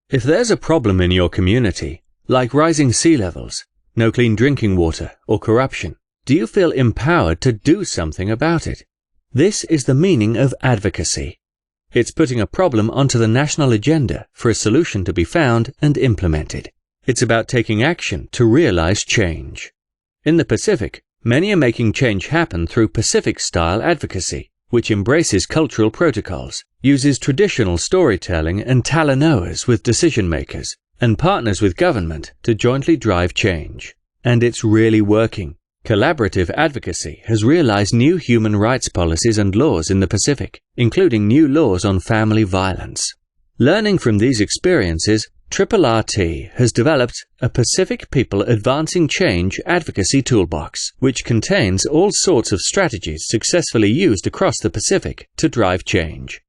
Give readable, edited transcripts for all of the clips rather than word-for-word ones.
If there's a problem in your community, like rising sea levels, no clean drinking water, or corruption, do you feel empowered to do something about it? This is the meaning of advocacy. It's putting a problem onto the national agenda for a solution to be found and implemented. It's about taking action to realize change. In the Pacific, many are making change happen through Pacific-style advocacy, which embraces cultural protocols, uses traditional storytelling and talanoas with decision-makers, and partners with government to jointly drive change. And it's really working. Collaborative advocacy has realized new human rights policies and laws in the Pacific, including new laws on family violence. Learning from these experiences, RRRT has developed a Pacific People Advancing Change advocacy toolbox, which contains all sorts of strategies successfully used across the Pacific to drive change.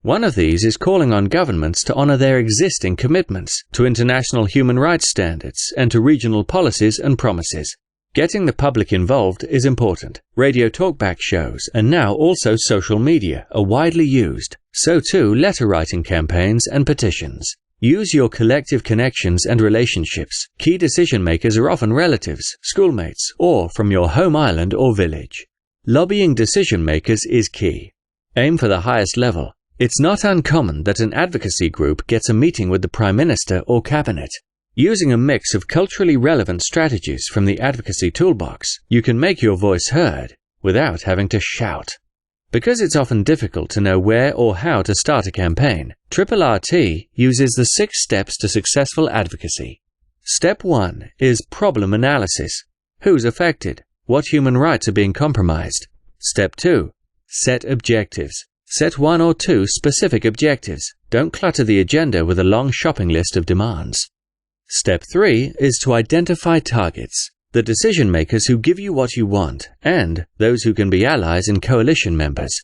One of these is calling on governments to honor their existing commitments to international human rights standards and to regional policies and promises. Getting the public involved is important. Radio talkback shows and now also social media are widely used. So too letter-writing campaigns and petitions. Use your collective connections and relationships. Key decision-makers are often relatives, schoolmates, or from your home island or village. Lobbying decision-makers is key. Aim for the highest level. It's not uncommon that an advocacy group gets a meeting with the Prime Minister or Cabinet. Using a mix of culturally relevant strategies from the advocacy toolbox, you can make your voice heard without having to shout. Because it's often difficult to know where or how to start a campaign, RRRT uses the 6 steps to successful advocacy. Step 1 is problem analysis. Who's affected? What human rights are being compromised? Step 2. Set objectives. Set 1 or 2 specific objectives. Don't clutter the agenda with a long shopping list of demands. Step 3 is to identify targets, the decision-makers who give you what you want, and those who can be allies and coalition members.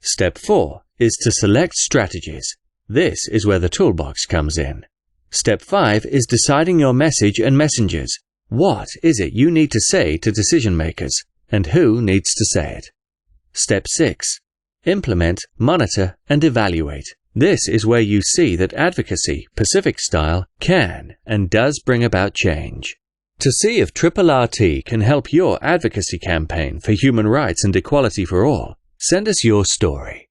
Step 4 is to select strategies. This is where the toolbox comes in. Step 5 is deciding your message and messengers. What is it you need to say to decision-makers, and who needs to say it? Step 6. Implement, monitor, and evaluate. This is where you see that advocacy, Pacific style, can and does bring about change. To see if RRRT can help your advocacy campaign for human rights and equality for all, send us your story.